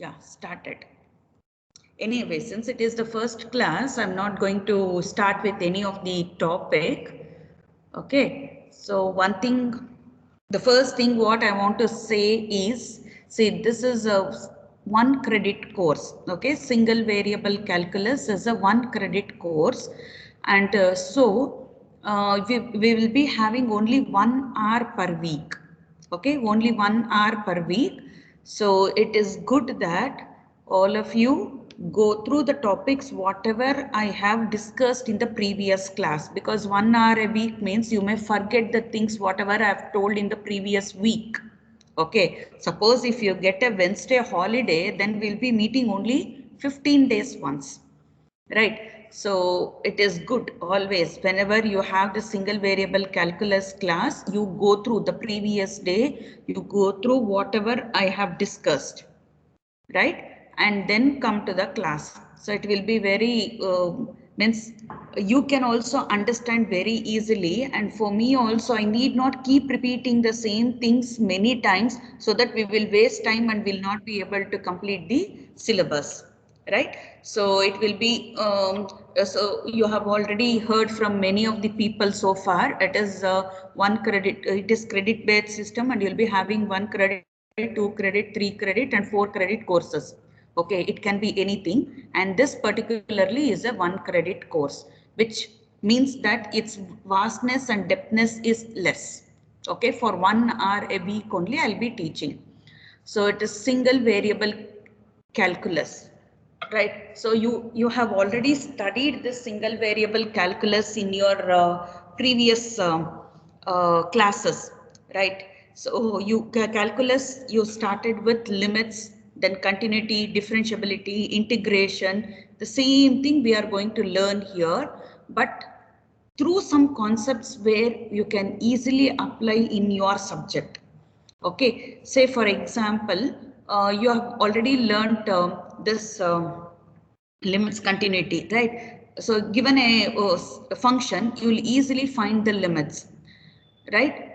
Yeah, started. Anyway, since it is the first class, I'm not going to start with any of the topic. Okay, so the first thing what I want to say is, see, this is a 1 credit course. Okay, single variable calculus is a 1 credit course, and we will be having only 1 hour per week. Okay, only 1 hour per week. So it is good that all of you go through the topics whatever I have discussed in the previous class, because 1 hour a week means you may forget the things whatever I have told in the previous week. Okay, suppose if you get a Wednesday holiday, then we'll be meeting only 15 days once. Right. So it is good always whenever you have the single variable calculus class, you go through the previous day, you go through whatever I have discussed, right? And then come to the class. So it will be very, means you can also understand very easily. And for me also, I need not keep repeating the same things many times so that we will waste time and will not be able to complete the syllabus. Right, so it will be so you have already heard from many of the people so far. It is 1 credit, it is credit based system, and you'll be having 1 credit, 2 credit, 3 credit and 4 credit courses. Okay, it can be anything, and this particularly is a 1 credit course, which means that its vastness and depthness is less. Okay, for 1 hour a week only I'll be teaching. So it is single variable calculus, right? So you have already studied this single variable calculus in your previous classes, right? So calculus, you started with limits, then continuity, differentiability, integration. The same thing we are going to learn here, but through some concepts where you can easily apply in your subject. Okay, say for example, you have already learnt this limits continuity, right? So given a function, you will easily find the limits, right?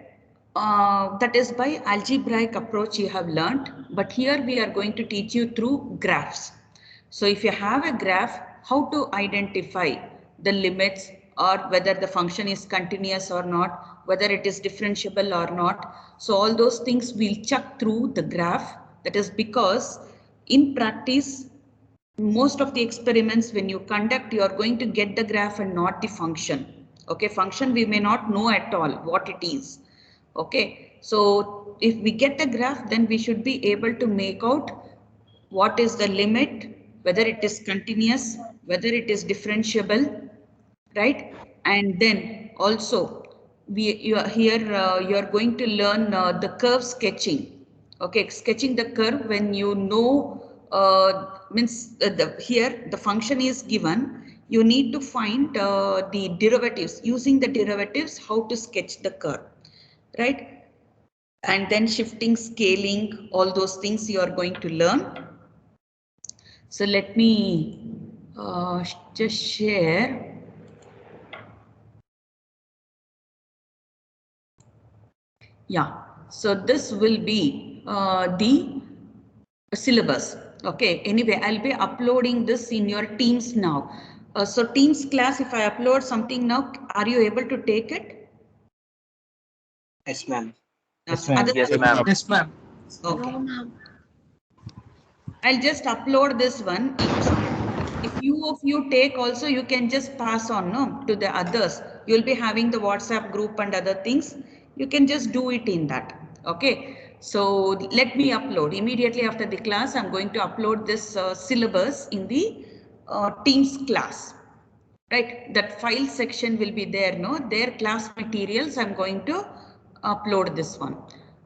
That is by algebraic approach you have learnt, but here we are going to teach you through graphs. So if you have a graph, how to identify the limits, or whether the function is continuous or not, whether it is differentiable or not. So all those things we'll check through the graph. That is because in practice, most of the experiments when you conduct, you are going to get the graph and not the function. Okay, function we may not know at all what it is. Okay, so if we get the graph, then we should be able to make out what is the limit, whether it is continuous, whether it is differentiable, right? And then also you are here, you are going to learn the curve sketching. Okay, sketching the curve when you know, means here the function is given, you need to find the derivatives, using the derivatives how to sketch the curve, right? And then shifting, scaling, all those things you are going to learn. So let me just share. Yeah, so this will be the syllabus. Okay, anyway, I'll be uploading this in your Teams now. So Teams class, if I upload something now, are you able to take it? Yes, ma'am. Yes, ma'am. Yes, ma'am. Yes, ma'am. Okay. I'll just upload this one. If you of you take also, you can just pass on, no, to the others. You'll be having the WhatsApp group and other things. You can just do it in that. Okay. So let me upload immediately after the class. I'm going to upload this syllabus in the Teams class. Right. That file section will be there. No, their class materials. I'm going to upload this one.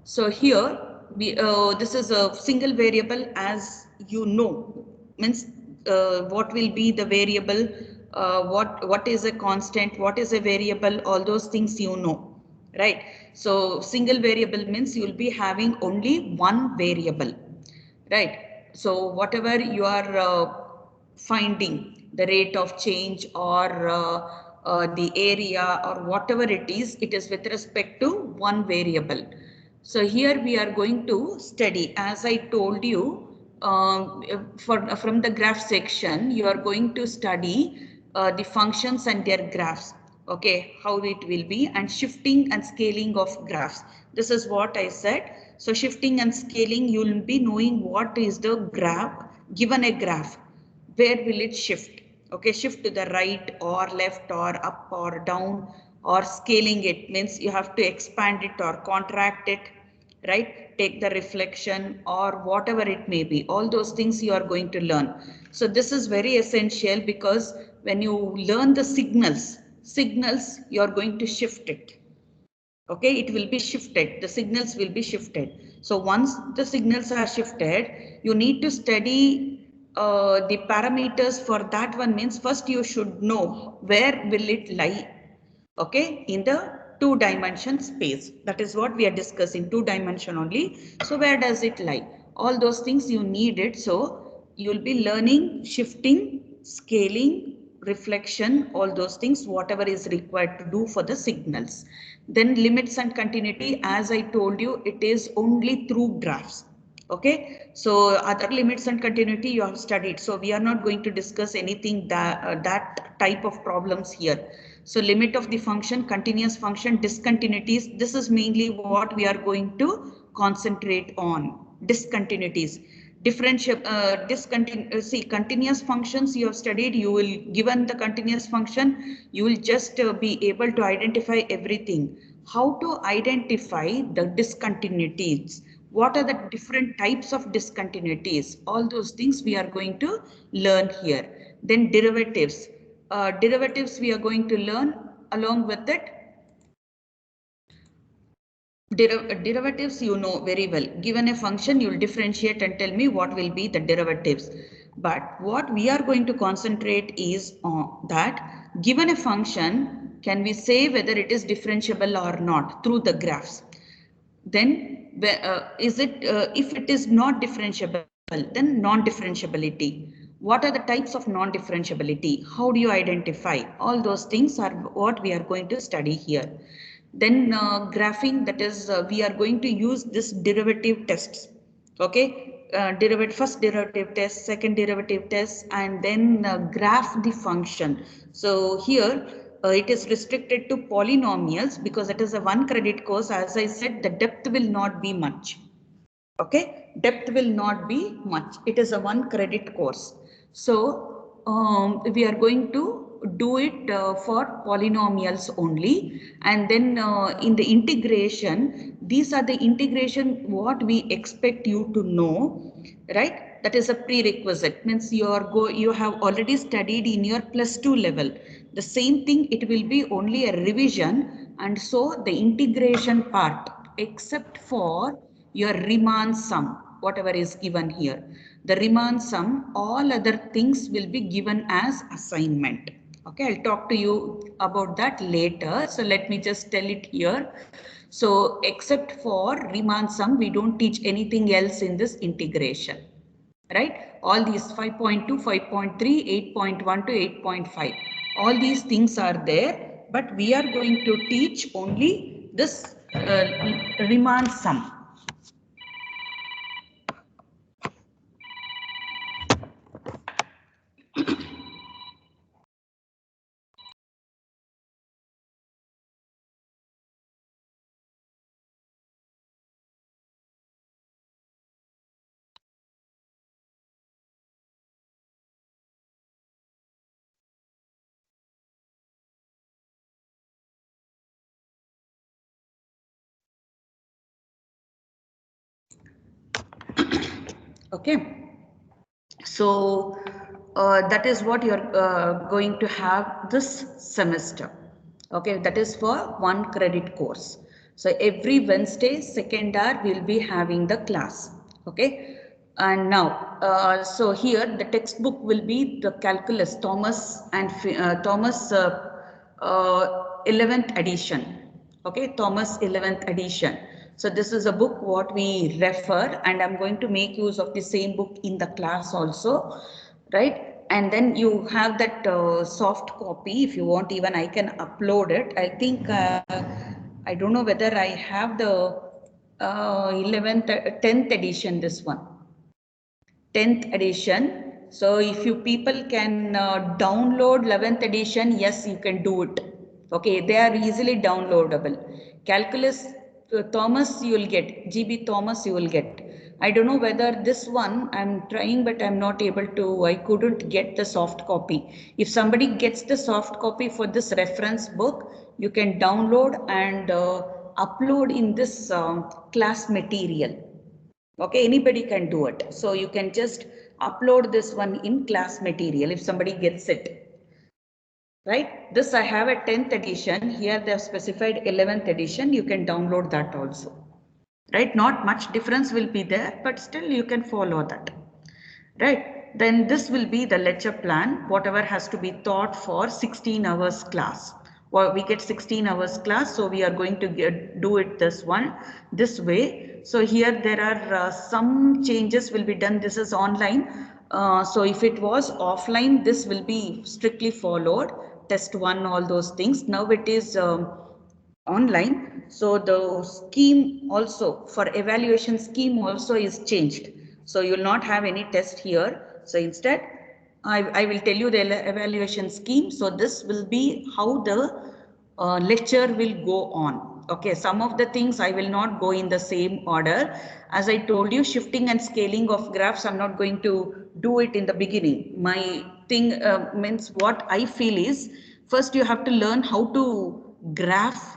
So here we this is a single variable, as you know, means what will be the variable, what is a constant, what is a variable, all those things you know, right? So single variable means you will be having only one variable, right? So whatever you are finding the rate of change, or the area, or whatever it is with respect to one variable. So here we are going to study, as I told you, from the graph section, you are going to study the functions and their graphs. Okay, how it will be, and shifting and scaling of graphs. This is what I said. So shifting and scaling, you will be knowing what is the graph, given a graph, where will it shift? Okay, shift to the right or left or up or down, or scaling it means you have to expand it or contract it, right? Take the reflection or whatever it may be. All those things you are going to learn. So this is very essential, because when you learn the signals, you are going to shift it. Okay, it will be shifted. The signals will be shifted. So once the signals are shifted, you need to study the parameters for that one. Means first you should know where will it lie. Okay, in the 2-dimension space. That is what we are discussing, 2-dimension only. So where does it lie? All those things you need it. So you will be learning shifting, scaling, reflection, all those things, whatever is required to do for the signals. Then limits and continuity, as I told you, it is only through graphs. Okay, so other limits and continuity you have studied. So we are not going to discuss anything that type of problems here. So limit of the function, continuous function, discontinuities. This is mainly what we are going to concentrate on. Discontinuities. See, continuous functions you have studied. You will, given the continuous function, you will just be able to identify everything. How to identify the discontinuities? What are the different types of discontinuities? All those things we are going to learn here. Then derivatives. Derivatives we are going to learn along with it. Derivatives you know very well. Given a function, you will differentiate and tell me what will be the derivatives. But what we are going to concentrate is on that given a function, can we say whether it is differentiable or not through the graphs? Then if it is not differentiable, then non-differentiability. What are the types of non-differentiability? How do you identify? All those things are what we are going to study here. Then graphing, that is we are going to use this derivative tests. Okay, first derivative test, second derivative test, and then graph the function. So here it is restricted to polynomials because it is a 1 credit course. As I said, the depth will not be much. Okay, depth will not be much. It is a 1 credit course. So we are going to do it for polynomials only. And then in the integration, these are the integration what we expect you to know, right? That is a prerequisite. Means you have already studied in your +2 level. The same thing, it will be only a revision. And so the integration part, except for your Riemann sum, whatever is given here. The Riemann sum, all other things will be given as assignment. Okay, I'll talk to you about that later. So let me just tell it here. So except for Riemann sum, we don't teach anything else in this integration. Right? All these 5.2, 5.3, 8.1 to 8.5. All these things are there, but we are going to teach only this Riemann sum. Okay, so that is what you're going to have this semester. Okay, that is for 1 credit course. So every Wednesday, second hour, we'll be having the class. Okay, and now, so here the textbook will be the calculus, Thomas 11th edition. Okay, Thomas 11th edition. So this is a book what we refer, and I'm going to make use of the same book in the class also, right? And then you have that soft copy. If you want, even I can upload it. I think I don't know whether I have the 10th edition, this one. 10th edition. So if you people can download 11th edition, yes, you can do it. Okay, they are easily downloadable. Calculus Thomas you will get, GB Thomas you will get. I don't know whether this one I'm trying, but I'm not able to, I couldn't get the soft copy. If somebody gets the soft copy for this reference book, you can download and upload in this class material. Okay, anybody can do it. So you can just upload this one in class material if somebody gets it. Right? This I have a 10th edition. Here they have specified 11th edition. You can download that also. Right? Not much difference will be there, but still you can follow that. Right? Then this will be the lecture plan, whatever has to be taught for 16 hours class. Well, we get 16 hours class, so we are going to do it this way. So here there are some changes will be done. This is online. So if it was offline, this will be strictly followed. Test 1, all those things. Now it is online. So the scheme also for evaluation scheme also is changed. So you will not have any test here. So instead, I will tell you the evaluation scheme. So this will be how the lecture will go on. Okay, some of the things I will not go in the same order. As I told you, shifting and scaling of graphs, I'm not going to do it in the beginning. My thing means what I feel is, first you have to learn how to graph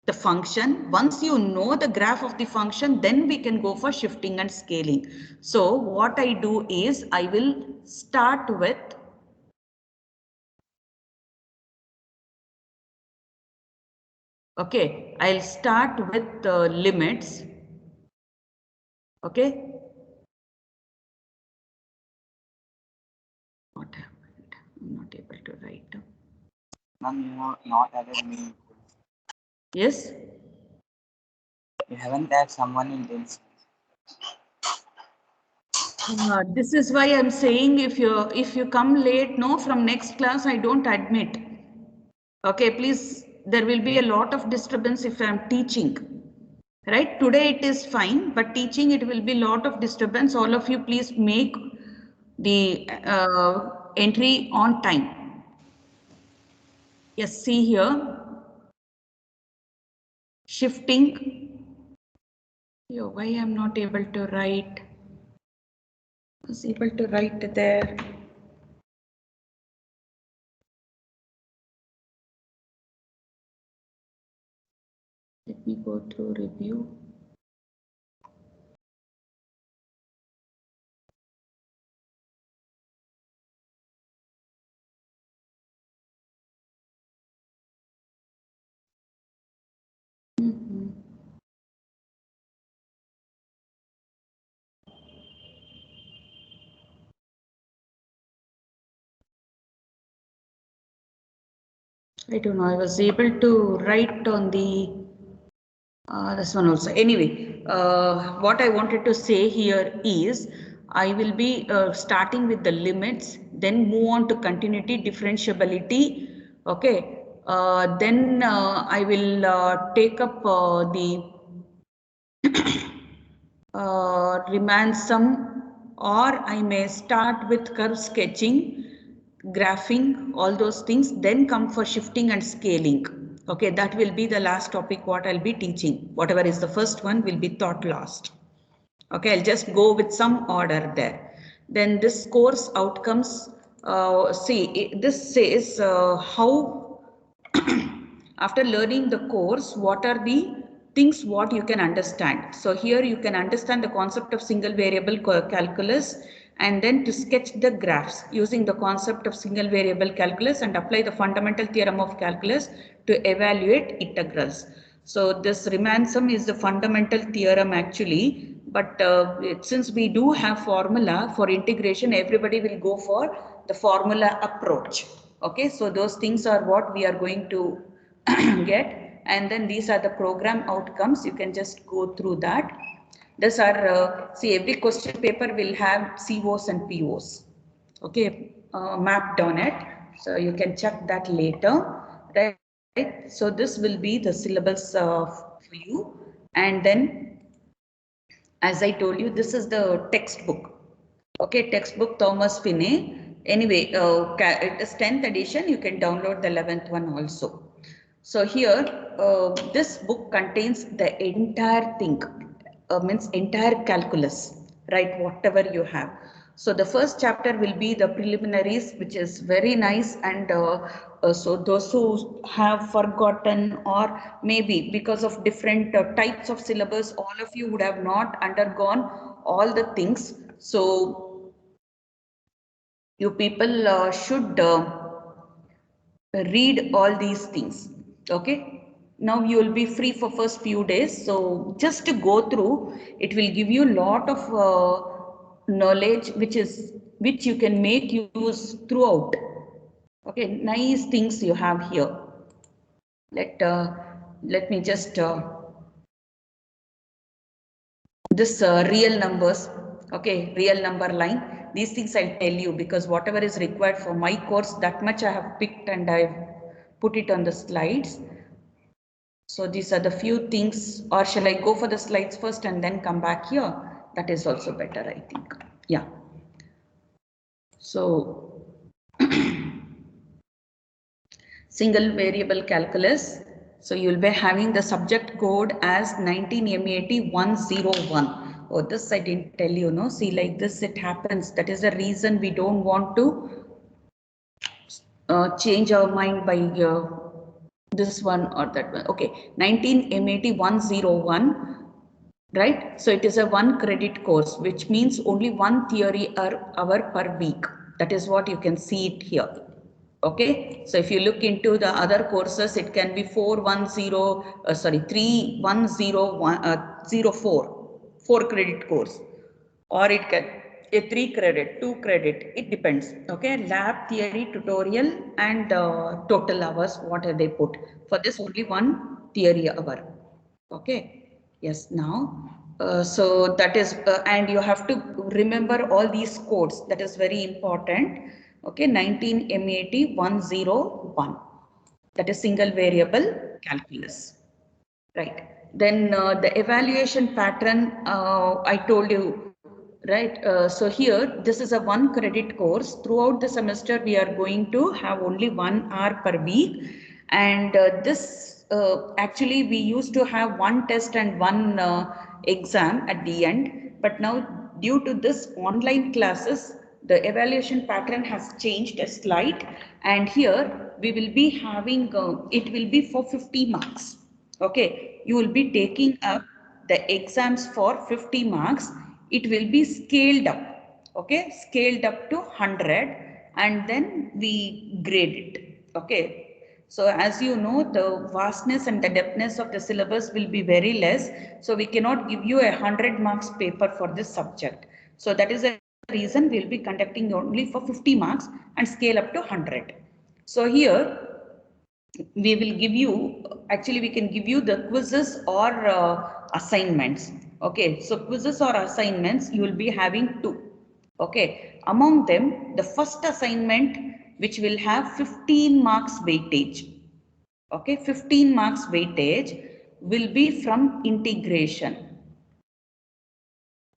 the function. Once you know the graph of the function, then we can go for shifting and scaling. So what I do is I will start with okay, I'll start with the limits. Okay. What happened? I'm not able to write. Ma'am, you have not added me. Yes. You haven't added someone in this. This is why I'm saying if you come late, no, from next class I don't admit. Okay, please, there will be a lot of disturbance if I'm teaching. Right, today it is fine, but teaching it will be lot of disturbance. All of you please make the entry on time. Yes, see here, shifting. Yo, why I'm not able to write? I was able to write there. Let me go through review. I don't know, I was able to write on the this one also. Anyway, what I wanted to say here is I will be starting with the limits, then move on to continuity, differentiability. Okay. Then I will take up the remand sum, or I may start with curve sketching, graphing, all those things, then come for shifting and scaling. Okay, that will be the last topic what I'll be teaching. Whatever is the first one will be taught last. Okay, I'll just go with some order there. Then this course outcomes, this says how after learning the course, what are the things what you can understand. So here you can understand the concept of single variable calculus, and then to sketch the graphs using the concept of single variable calculus and apply the fundamental theorem of calculus to evaluate integrals. So this Riemann sum is the fundamental theorem actually, but since we do have formula for integration, everybody will go for the formula approach. Okay, so those things are what we are going to get, and then these are the program outcomes. You can just go through that. These are see, every question paper will have COs and POs. Okay, mapped on it. So you can check that later, right? So this will be the syllabus for you, and then as I told you, this is the textbook. Okay, textbook Thomas Finney. Anyway, it is 10th edition. You can download the 11th one also. So here, this book contains the entire thing, means entire calculus, right? Whatever you have. So the first chapter will be the preliminaries, which is very nice. And so those who have forgotten, or maybe because of different types of syllabus, all of you would have not undergone all the things. So you people should read all these things. Okay, now you will be free for first few days, so just to go through, it will give you a lot of knowledge which you can make use throughout. Okay, nice things you have here. Let me just this real numbers. Okay, real number line, these things I'll tell you, because whatever is required for my course, that much I have picked and I've put it on the slides. So these are the few things, or shall I go for the slides first and then come back here? That is also better, I think. Yeah. So single variable calculus. So you will be having the subject code as 19M80-101. Oh, this I didn't tell you, no? See, like this it happens. That is the reason we don't want to change our mind by this one or that one. Okay, 19M80-101. Right? So it is a 1 credit course, which means only 1 theory hour per week. That is what you can see it here. Okay. So if you look into the other courses, it can be 4 credit course, or it can a 3 credit, 2 credit. It depends. Okay. Lab, theory, tutorial, and total hours, what have they put? For this, only 1 theory hour. Okay. Yes, now, so that is, and you have to remember all these codes. That is very important. Okay, 19M80-101. That is single variable calculus. Right. Then the evaluation pattern, I told you, right? So here, this is a 1 credit course. Throughout the semester, we are going to have only 1 hour per week. And this, actually, we used to have 1 test and 1 exam at the end. But now, due to this online classes, the evaluation pattern has changed a slight. And here, we will be having, it will be for 50 marks. Okay, you will be taking up the exams for 50 marks. It will be scaled up. Okay, scaled up to 100, and then we grade it. Okay. So as you know, the vastness and the depthness of the syllabus will be very less. So we cannot give you a 100 marks paper for this subject. So that is the reason we'll be conducting only for 50 marks and scale up to 100. So here we will give you, actually we can give you the quizzes or assignments. Okay, so quizzes or assignments you will be having 2. Okay, among them the first assignment, which will have 15 marks weightage. Okay, 15 marks weightage will be from integration.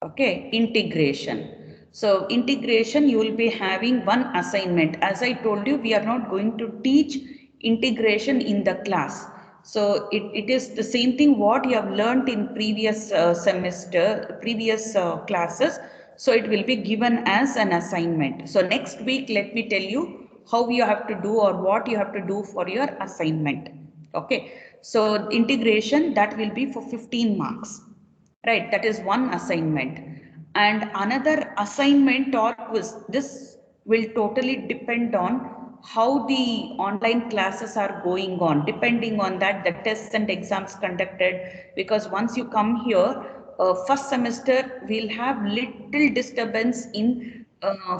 Okay, integration. So integration, you will be having 1 assignment. As I told you, we are not going to teach integration in the class. So it is the same thing what you have learned in previous semester, previous classes. So it will be given as an assignment. So next week, let me tell you how you have to do or what you have to do for your assignment. Okay, so integration, that will be for 15 marks. Right, that is 1 assignment. And another assignment or quiz, this will totally depend on how the online classes are going on. Depending on that, the tests and exams conducted, because once you come here, first semester we'll have little disturbance in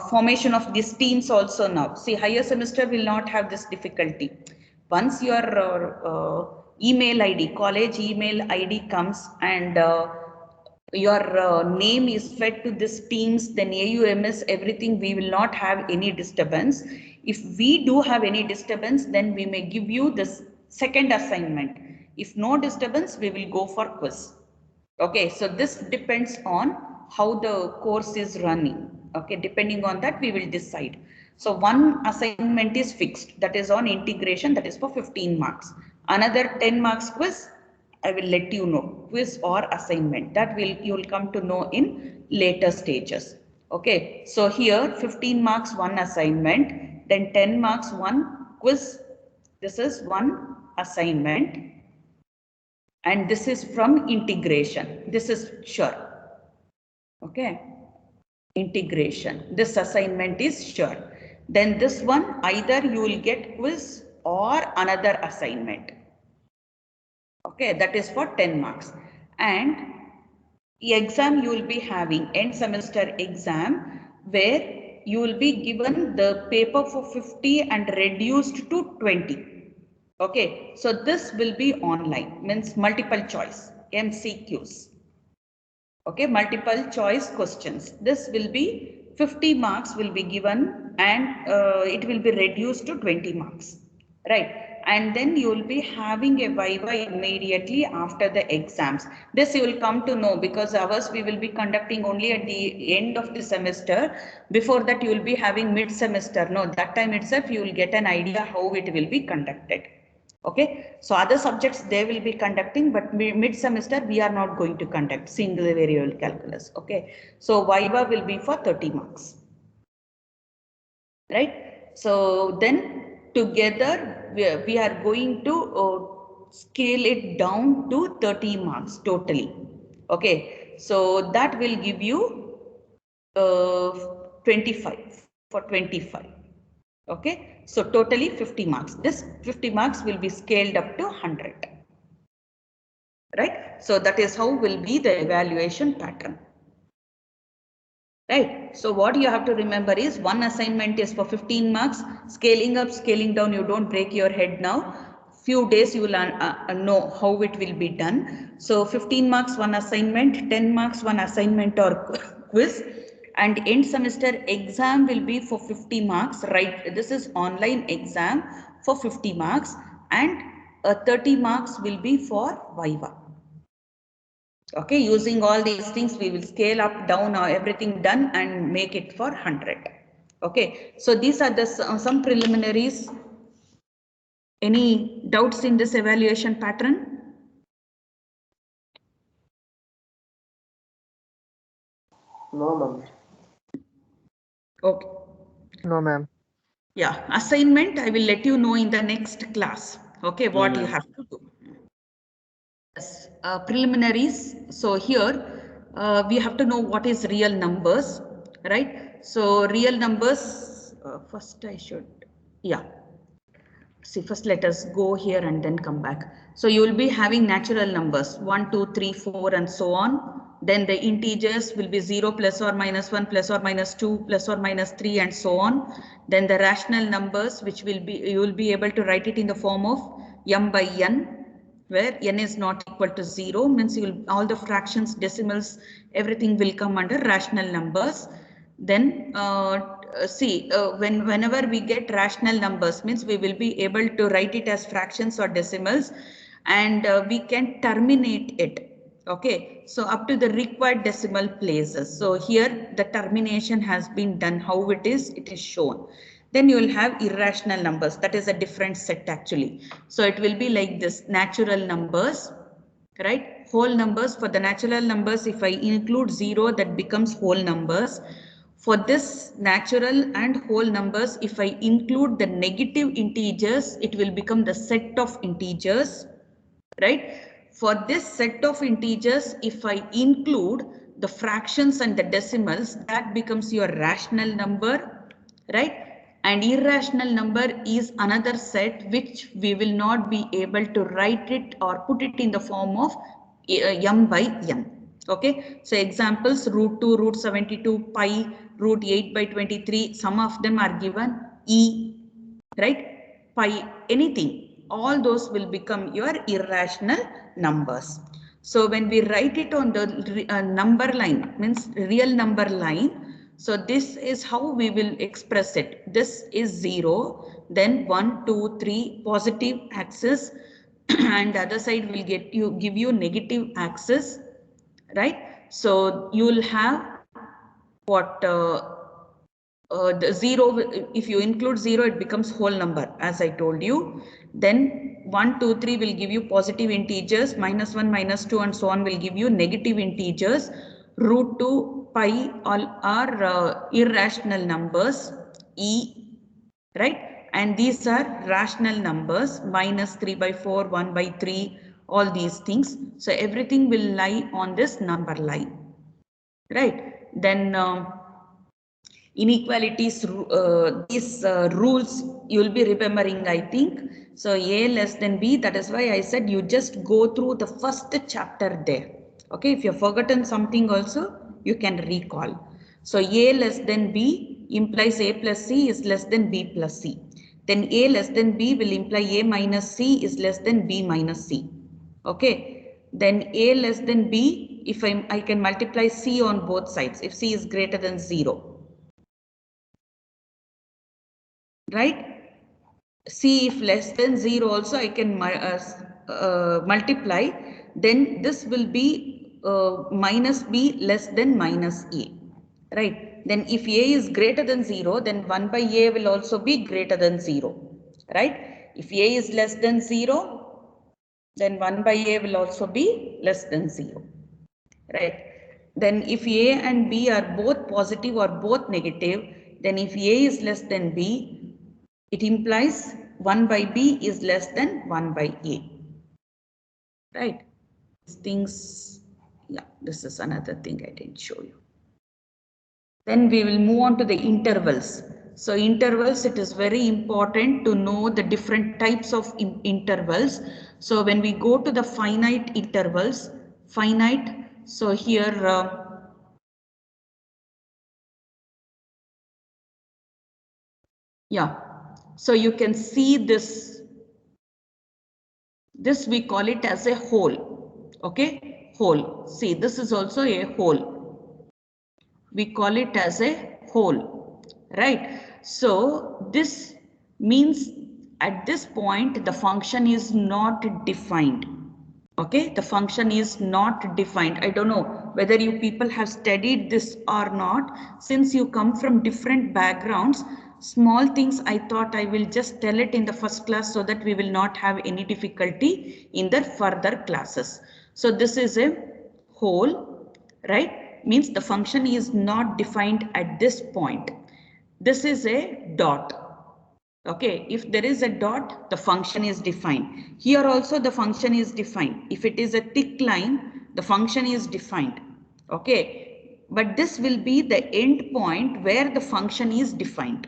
formation of these teams also now. See, higher semester will not have this difficulty. Once your email ID, college email ID comes, and your name is fed to this teams, then AUMS, everything, we will not have any disturbance. If we do have any disturbance, then we may give you this second assignment. If no disturbance, we will go for quiz. Okay, so this depends on how the course is running. Okay, depending on that, we will decide. So one assignment is fixed, that is on integration, that is for 15 marks. Another 10 marks quiz, I will let you know, quiz or assignment, that will you will come to know in later stages. Okay, so here 15 marks one assignment, then 10 marks one quiz. This is one assignment, and this is from integration. This is sure. Okay, integration. This assignment is sure. Then this one, either you will get quiz or another assignment. Okay, that is for 10 marks. And the exam you will be having, end semester exam, where you will be given the paper for 50 and reduced to 20. Okay, so this will be online, means multiple choice, MCQs. Okay, multiple choice questions. This will be 50 marks will be given, and it will be reduced to 20 marks, right? And then you will be having a viva immediately after the exams. This you will come to know, because ours we will be conducting only at the end of the semester. Before that you will be having mid semester. No, that time itself you will get an idea how it will be conducted. Okay, so other subjects they will be conducting, but mid semester we are not going to conduct single variable calculus. Okay, so viva will be for 30 marks, right? So then together we are going to scale it down to 30 marks totally. Okay, so that will give you 25 for 25. Okay, so totally 50 marks. This 50 marks will be scaled up to 100. Right? So that is how will be the evaluation pattern. Right? So what you have to remember is one assignment is for 15 marks, scaling up, scaling down, you don't break your head now. Few days you will know how it will be done. So 15 marks one assignment, 10 marks one assignment or quiz, and end semester exam will be for 50 marks, right? This is online exam for 50 marks, and 30 marks will be for viva. Okay, using all these things, we will scale up, down, everything done and make it for 100. Okay, so these are the some preliminaries. Any doubts in this evaluation pattern? No, ma'am. Okay. No, ma'am. Yeah, assignment, I will let you know in the next class. Okay, what you have to do. Yes, preliminaries. So here we have to know what is real numbers, right? So real numbers, first I should, yeah. See, first let us go here and then come back. So you will be having natural numbers 1, 2, 3, 4 and so on. Then the integers will be 0 plus or minus 1 plus or minus 2 plus or minus 3 and so on. Then the rational numbers, which will be, you will be able to write it in the form of m by n, where n is not equal to 0, means you will, all the fractions, decimals, everything will come under rational numbers. Then whenever we get rational numbers, means we will be able to write it as fractions or decimals, and we can terminate it. Okay, so up to the required decimal places. So here the termination has been done. How it is shown. Then you will have irrational numbers. That is a different set actually. So it will be like this: natural numbers, right? Whole numbers. For the natural numbers, if I include 0, that becomes whole numbers. For this natural and whole numbers, if I include the negative integers, it will become the set of integers, right? For this set of integers, if I include the fractions and the decimals, that becomes your rational number, right? And irrational number is another set which we will not be able to write it or put it in the form of m by n. Okay, so examples: root 2, root 72, pi, root 8 by 23. Some of them are given e, right? Pi, anything. All those will become your irrational numbers. So when we write it on the number line, means real number line, so this is how we will express it. This is 0, then 1, 2, 3 positive axis, and the other side will give you negative axis, right? So you will have what the 0, if you include 0, it becomes whole number, as I told you. Then 1, 2, 3 will give you positive integers, -1, -2 and so on will give you negative integers. Root 2, pi all are irrational numbers, e, right? And these are rational numbers, -3/4, 1/3, all these things. So everything will lie on this number line, right? Then inequalities, these rules you will be remembering, I think. So A less than B, that is why I said you just go through the first chapter there. Okay, if you've forgotten something also, you can recall. So A less than B implies A plus C is less than B plus C. Then A less than B will imply A minus C is less than B minus C. Okay, then A less than B, if I can multiply C on both sides, if C is greater than 0. Right? C if less than 0 also I can multiply, then this will be minus B less than minus A. Right? Then if A is greater than 0, then 1 by A will also be greater than 0. Right? If A is less than 0, then 1 by A will also be less than 0. Right? Then if A and B are both positive or both negative, then if A is less than B, it implies 1 by B is less than 1 by A. Right? These things, yeah, this is another thing I didn't show you. Then we will move on to the intervals. So intervals, it is very important to know the different types of intervals. So when we go to the finite intervals, finite, so here yeah, so you can see this we call it as a whole. Okay, whole. See, this is also a whole. We call it as a whole, right? So this means at this point the function is not defined. Okay, the function is not defined. I don't know whether you people have studied this or not. Since you come from different backgrounds, small things I thought I will just tell it in the first class so that we will not have any difficulty in the further classes. So this is a whole, right? Means the function is not defined at this point. This is a dot. Okay, if there is a dot, the function is defined. Here also the function is defined. If it is a thick line, the function is defined. Okay, but this will be the end point where the function is defined.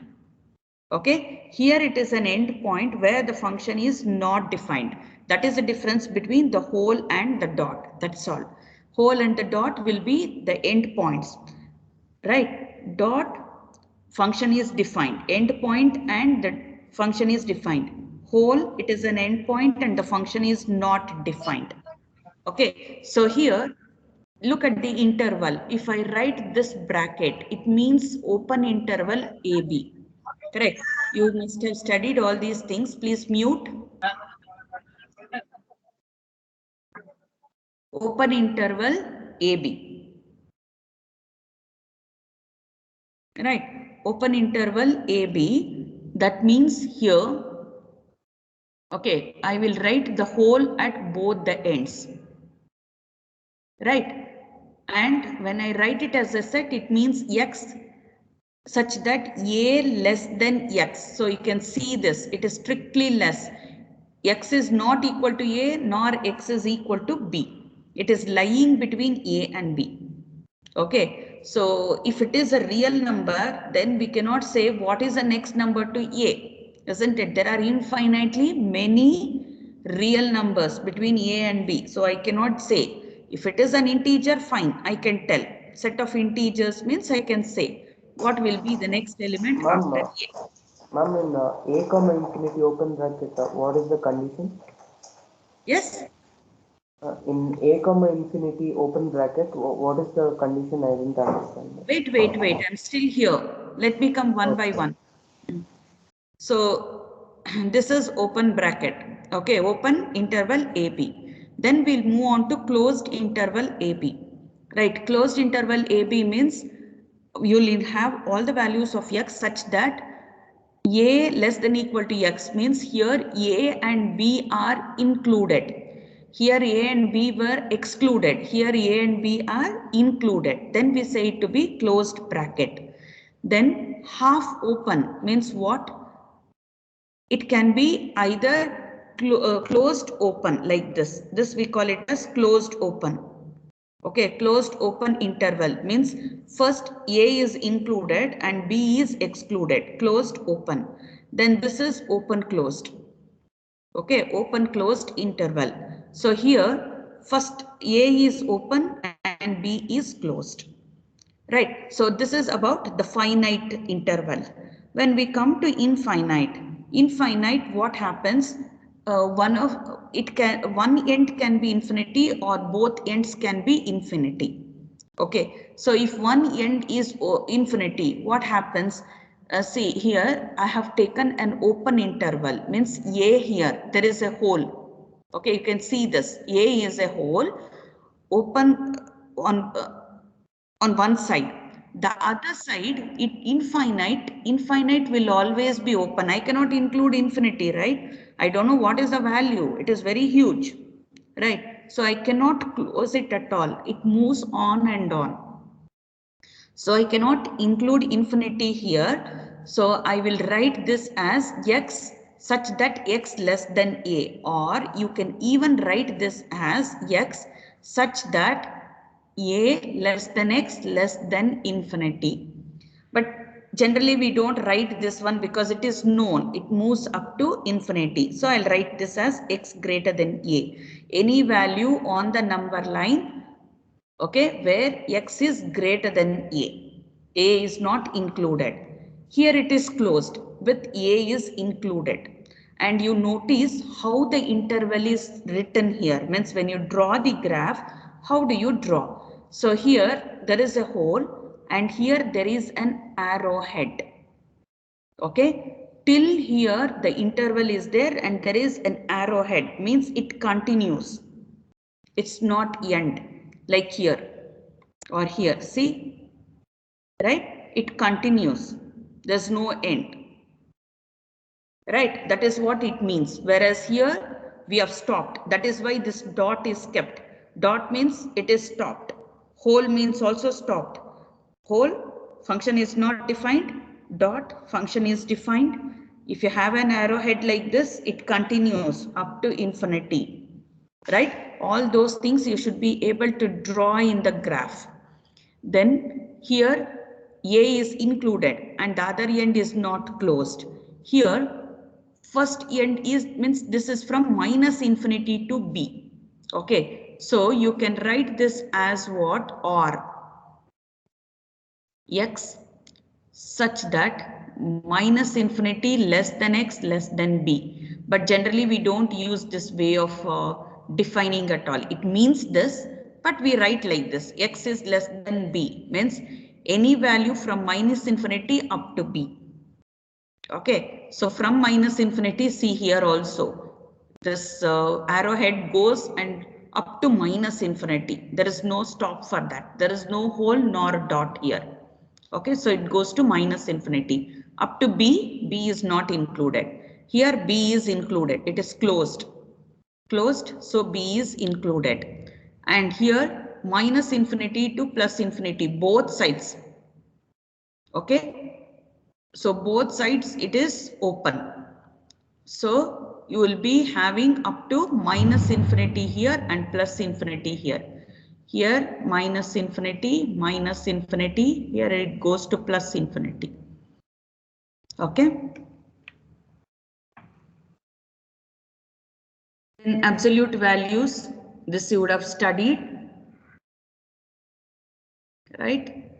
Okay, here it is an end point where the function is not defined. That is the difference between the whole and the dot. That's all. Whole and the dot will be the end points. Right? Dot, function is defined. End point and the function is defined. Whole, it is an end point and the function is not defined. Okay, so here look at the interval. If I write this bracket, it means open interval AB. Correct. You must have studied all these things. Please mute. Open interval AB. Right. Open interval AB. That means here, okay, I will write the whole at both the ends. Right. And when I write it as a set, it means X such that A less than X. So you can see this, it is strictly less. X is not equal to A nor X is equal to B. It is lying between A and B. Okay, so if it is a real number, then we cannot say what is the next number to A, isn't it? There are infinitely many real numbers between A and B. So I cannot say. If it is an integer, fine, I can tell. Set of integers means I can say what will be the next element after A. Ma'am, in A comma infinity open bracket, what is the condition? Yes? In A comma infinity open bracket, what is the condition? I didn't understand. Wait. I'm still here. Let me come one by one. So this is open bracket. Okay, open interval AB. Then we'll move on to closed interval AB. Right, closed interval AB means you'll have all the values of x such that a less than equal to x means here a and b are included. Here a and b were excluded. Here a and b are included. Then we say it to be closed bracket. Then half open means what? It can be either closed open like this. This we call it as closed open. Okay, closed open interval means first A is included and B is excluded. Closed open. Then this is open closed. Okay, open closed interval. So here first A is open and B is closed. Right. So this is about the finite interval. When we come to infinite, what happens? One end can be infinity or both ends can be infinity. Okay. So if one end is infinity, what happens? See here, I have taken an open interval, means A here, there is a hole. Okay, you can see this. A is a hole, open on one side. The other side, infinite will always be open. I cannot include infinity, right? I don't know what is the value. It is very huge, right? So I cannot close it at all. It moves on and on. So I cannot include infinity here. So I will write this as x such that x less than a, or you can even write this as x such that a less than x less than infinity. But generally we don't write this one because it is known. It moves up to infinity. So I'll write this as x greater than a. Any value on the number line, okay, where x is greater than a. A is not included. Here it is closed with a is included. And you notice how the interval is written here. Means when you draw the graph, how do you draw? So here there is a hole and here there is an arrowhead. Okay, till here the interval is there and there is an arrowhead, means it continues. It's not end like here or here. See, right? It continues. There's no end. Right? That is what it means. Whereas here we have stopped. That is why this dot is kept. Dot means it is stopped. Hole means also stopped. Hole function is not defined. Dot function is defined. If you have an arrowhead like this, it continues up to infinity. Right? All those things you should be able to draw in the graph. Then here A is included and the other end is not closed. Here first end is means this is from minus infinity to B. Okay, so you can write this as what? Or x such that minus infinity less than x less than b. But generally we don't use this way of defining at all. It means this, but we write like this. X is less than b means any value from minus infinity up to b. Okay, so from minus infinity, see here also this arrowhead goes and up to minus infinity. There is no stop for that. There is no hole nor dot here. Okay, so it goes to minus infinity. Up to b, b is not included. Here b is included. It is closed. Closed, so b is included. And here minus infinity to plus infinity, both sides. Okay, so both sides it is open. So you will be having up to minus infinity here and plus infinity here. Here minus infinity, here it goes to plus infinity. Okay. In absolute values, this you would have studied, right?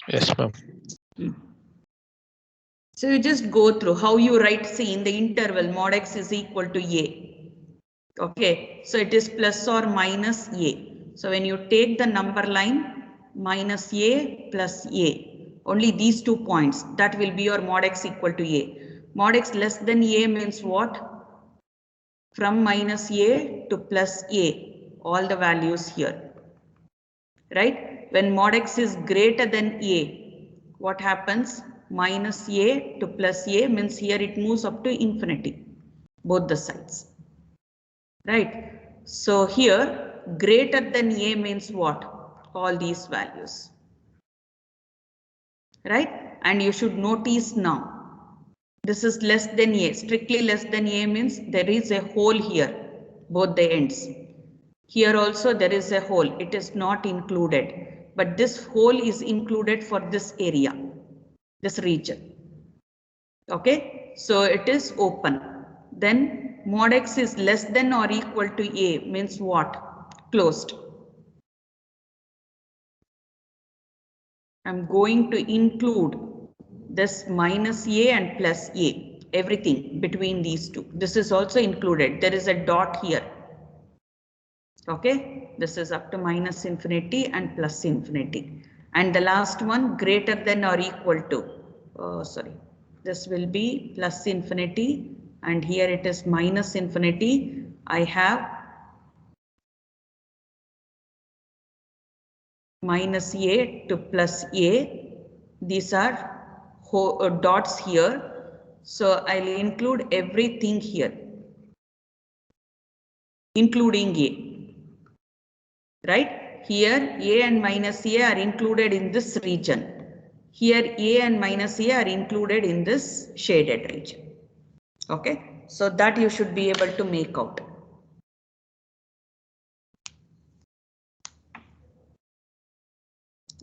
Yes, ma'am. So you just go through how you write, see in the interval mod x is equal to a. Okay, so it is plus or minus a. So when you take the number line minus a plus a, only these 2 points, that will be your mod x equal to a. Mod x less than a means what? From minus a to plus a, all the values here. Right? when mod x is greater than a, what happens? Minus a to plus a means here it moves up to infinity, both the sides. Right? So here greater than a means what? All these values. Right? And you should notice now, this is less than a. Strictly less than a means there is a hole here, both the ends. Here also there is a hole. It is not included. But this hole is included for this area, this region. Okay, so it is open. Then mod x is less than or equal to a means what? Closed. I'm going to include this minus a and plus a, everything between these two. This is also included. There is a dot here. Okay, this is up to minus infinity and plus infinity. And the last one greater than or equal to, sorry, this will be plus infinity and here it is minus infinity. I have minus a to plus a. These are dots here. So I'll include everything here, including a. Right? Here a and minus a are included in this region. Here a and minus a are included in this shaded region. Okay? So that you should be able to make out.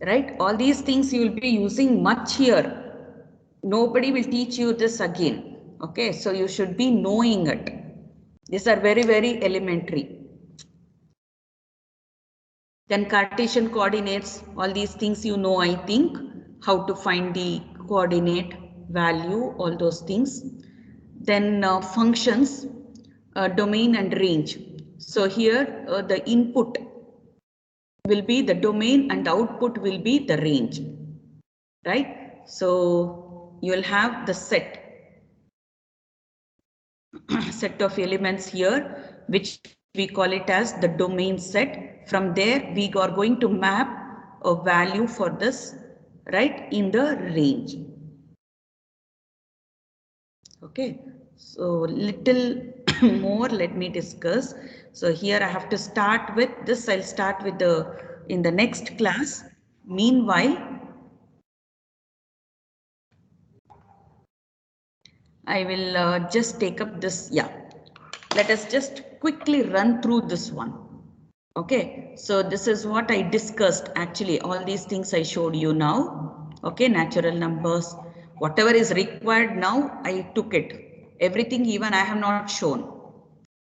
Right? All these things you will be using much here. Nobody will teach you this again. Okay? So you should be knowing it. These are very, very elementary. Then Cartesian coordinates, all these things you know, I think, how to find the coordinate value, all those things. Then functions, domain and range. So here the input will be the domain and output will be the range, right? So you will have the set of elements here, which we call it as the domain set. From there, we are going to map a value for this, right, in the range. Okay, so little more, let me discuss. So here I have to start with this. I'll start with in the next class. Meanwhile, I will just take up this. Yeah, let us just quickly run through this one. Okay, so this is what I discussed. Actually, all these things I showed you now. Okay, natural numbers, whatever is required now, I took it. Everything even I have not shown.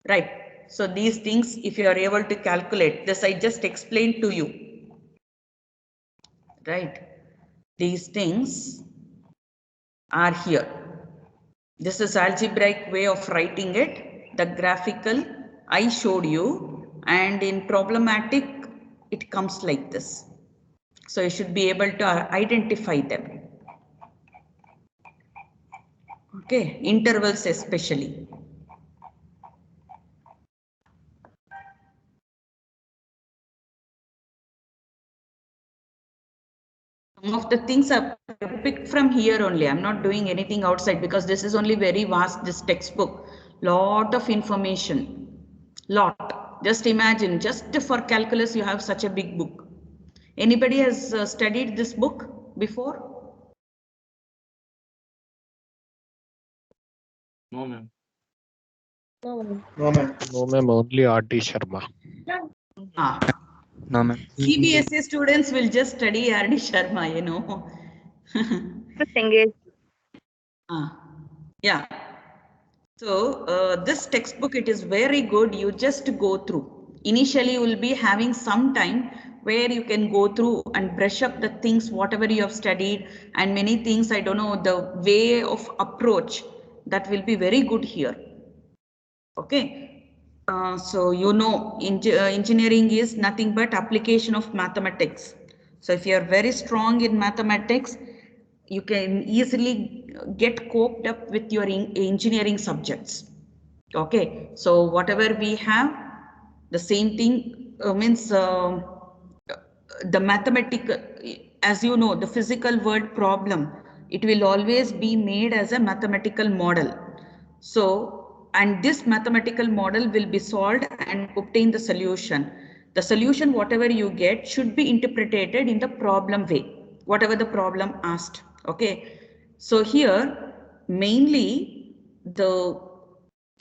Right. So these things, if you are able to calculate, this I just explained to you. Right. These things are here. This is algebraic way of writing it. The graphical I showed you, and in problematic it comes like this. So you should be able to identify them. Okay, intervals especially. Some of the things are picked from here only. I'm not doing anything outside because this is only very vast, this textbook. Lot of information. Lot. Just imagine, just for calculus you have such a big book. Anybody has studied this book before? No, ma'am. No, ma'am. Only R.D. Sharma. Ah. No, ma'am. CBSE students will just study R.D. Sharma, you know. Yeah. So this textbook, it is very good. You just go through. Initially, you will be having some time where you can go through and brush up the things, whatever you have studied, and many things, I don't know, the way of approach that will be very good here. Okay. So you know, engineering is nothing but application of mathematics. So if you are very strong in mathematics, you can easily get coped up with your engineering subjects. Okay, so whatever we have, the same thing means the mathematical, as you know, the physical world problem, it will always be made as a mathematical model. So, and this mathematical model will be solved and obtain the solution. The solution, whatever you get, should be interpreted in the problem way, whatever the problem asked. Okay. So here, mainly the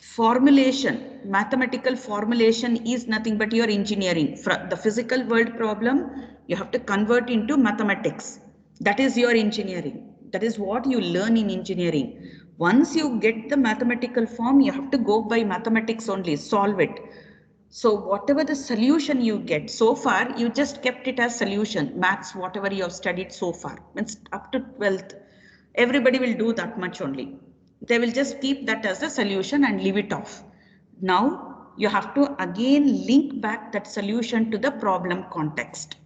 formulation, mathematical formulation is nothing but your engineering. The physical world problem, you have to convert into mathematics. That is your engineering. That is what you learn in engineering. Once you get the mathematical form, you have to go by mathematics only, solve it. So whatever the solution you get so far, you just kept it as solution. Maths, whatever you have studied so far, means up to 12th, everybody will do that much only. They will just keep that as a solution and leave it off. Now you have to again link back that solution to the problem context.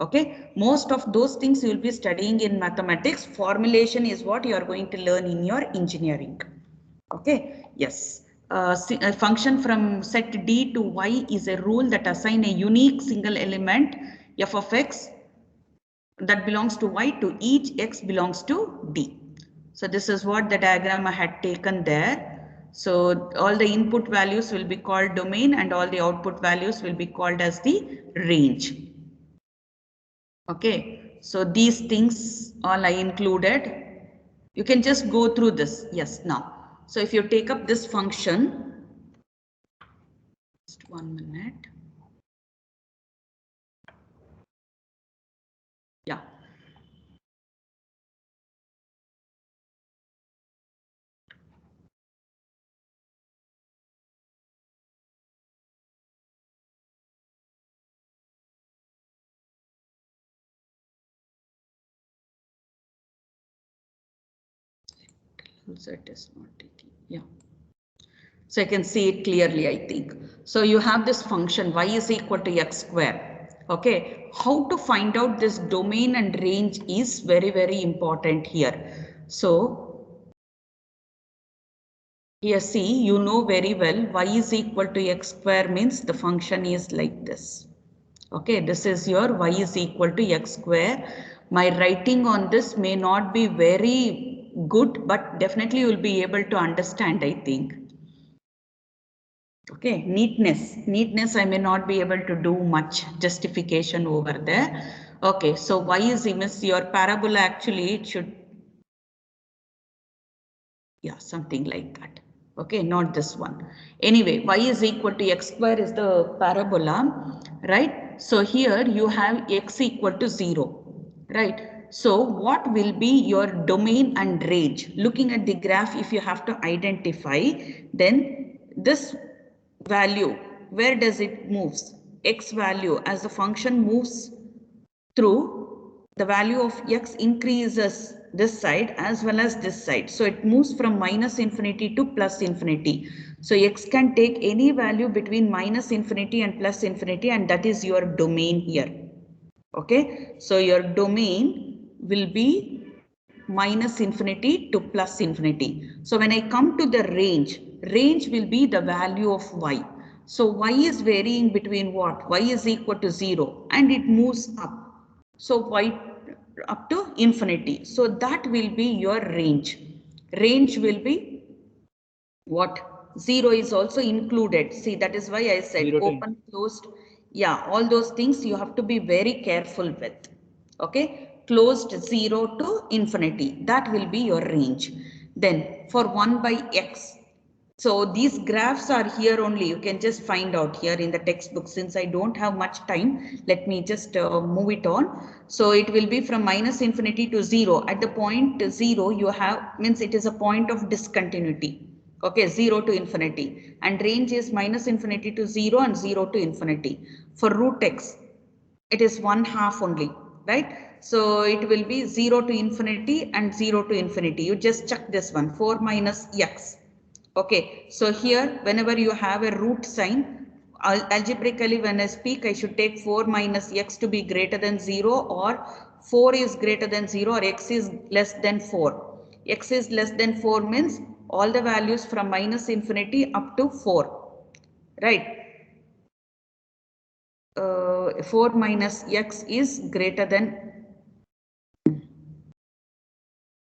Okay, most of those things you will be studying in mathematics. Formulation is what you are going to learn in your engineering. Okay, yes. A function from set D to Y is a rule that assign a unique single element f of x that belongs to Y to each x belongs to D. So this is what the diagram I had taken there. So all the input values will be called domain and all the output values will be called as the range. Okay, so these things all I included. You can just go through this. Yes, now. So if you take up this function, just 1 minute. Yeah. So it is not taking. Yeah. So I can see it clearly, I think. So you have this function y is equal to x square. Okay. How to find out this domain and range is very, very important here. So here see, you know very well y is equal to x square means the function is like this. Okay, this is your y is equal to x square. My writing on this may not be very good, but definitely you will be able to understand, I think. Okay, neatness I may not be able to do much justification over there. Okay, so y is equals your parabola, actually it should, yeah, something like that. Okay, not this one. Anyway, y is equal to x square is the parabola, right? So here you have x equal to 0, right? So what will be your domain and range? Looking at the graph, if you have to identify, then this value, where does it moves? X value, as the function moves through, the value of x increases this side as well as this side. So it moves from minus infinity to plus infinity. So x can take any value between minus infinity and plus infinity, and that is your domain here. Okay, so your domain will be minus infinity to plus infinity. So when I come to the range will be the value of y. So y is varying between what? Y is equal to 0 and it moves up. So y up to infinity. So that will be your range. Range will be what? 0 is also included. See, that is why I said open, closed. Yeah, all those things you have to be very careful with. Okay, closed 0 to infinity. That will be your range. Then for 1 by x. So these graphs are here only. You can just find out here in the textbook. Since I don't have much time, let me just move it on. So it will be from minus infinity to 0. At the point 0, you have, means it is a point of discontinuity. Okay, 0 to infinity, and range is minus infinity to 0 and 0 to infinity. For root x, it is 1/2 only, right? So it will be 0 to infinity and 0 to infinity. You just check this one, 4 minus x. Okay, so here whenever you have a root sign, algebraically when I speak, I should take 4 minus x to be greater than 0, or 4 is greater than 0, or x is less than 4. X is less than 4 means all the values from minus infinity up to 4, right? 4 minus x is greater than.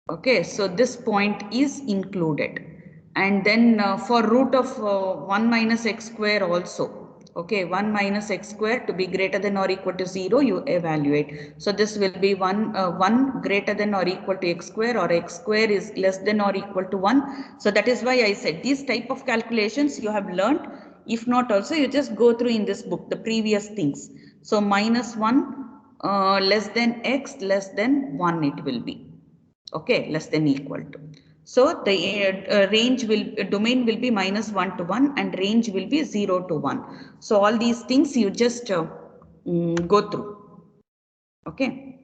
Okay, so this point is included. And then for root of 1 minus x square also. Okay, 1 minus x square to be greater than or equal to 0, you evaluate. So this will be 1 greater than or equal to x square, or x square is less than or equal to 1. So that is why I said these type of calculations you have learned. If not also, you just go through in this book the previous things. So minus 1 less than x less than 1 it will be. Okay, less than equal to. So the range will, domain will be minus 1 to 1 and range will be 0 to 1. So all these things you just go through. Okay.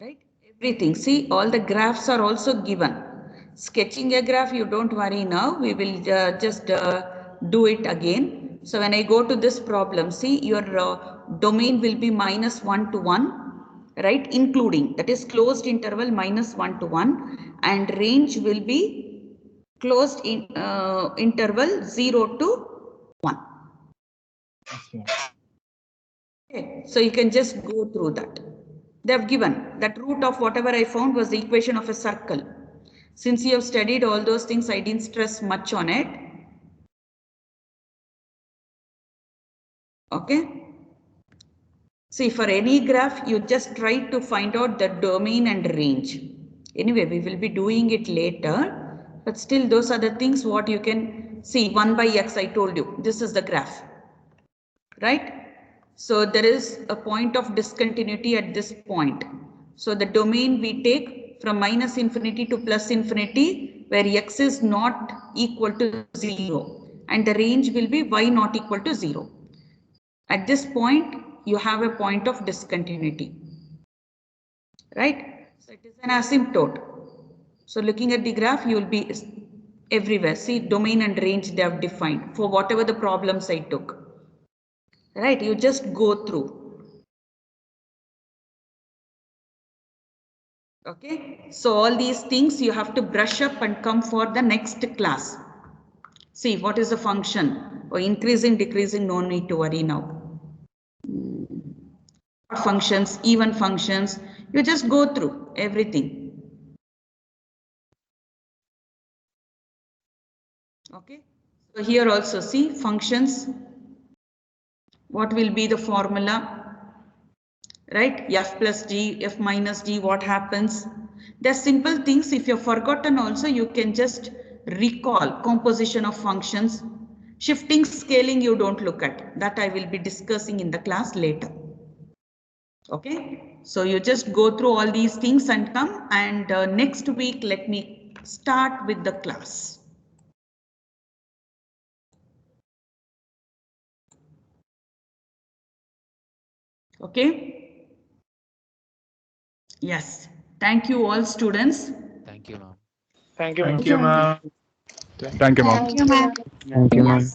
Right, everything. See, all the graphs are also given. Sketching a graph, you don't worry now. We will just do it again. So when I go to this problem, see, your domain will be minus 1 to 1, right? Including, that is closed interval minus 1 to 1, and range will be closed in interval 0 to 1. Okay, so you can just go through that. They have given that root of whatever I found was the equation of a circle. Since you have studied all those things, I didn't stress much on it. Okay. See, for any graph, you just try to find out the domain and range. Anyway, we will be doing it later, but still those are the things what you can see. 1 by x, I told you, this is the graph, right? So there is a point of discontinuity at this point. So the domain we take from minus infinity to plus infinity, where x is not equal to 0, and the range will be y not equal to 0. At this point, you have a point of discontinuity, right? So it is an asymptote. So looking at the graph, you will be everywhere. See, domain and range they have defined for whatever the problems I took. Right, you just go through. Okay, so all these things you have to brush up and come for the next class. See, what is the function? Or increasing, decreasing, no need to worry now. Functions, even functions, you just go through everything. Okay, so here also see functions. What will be the formula? Right, f plus g, f minus g, what happens? They're simple things. If you've forgotten also, you can just recall composition of functions. Shifting, scaling, you don't look at. That I will be discussing in the class later. Okay, so you just go through all these things and come, and next week let me start with the class. Okay. Yes. Thank you all students. Thank you, ma'am. Thank you, ma'am. Thank you, ma'am. Thank you, ma'am. Thank you, ma'am. Thank you, ma'am.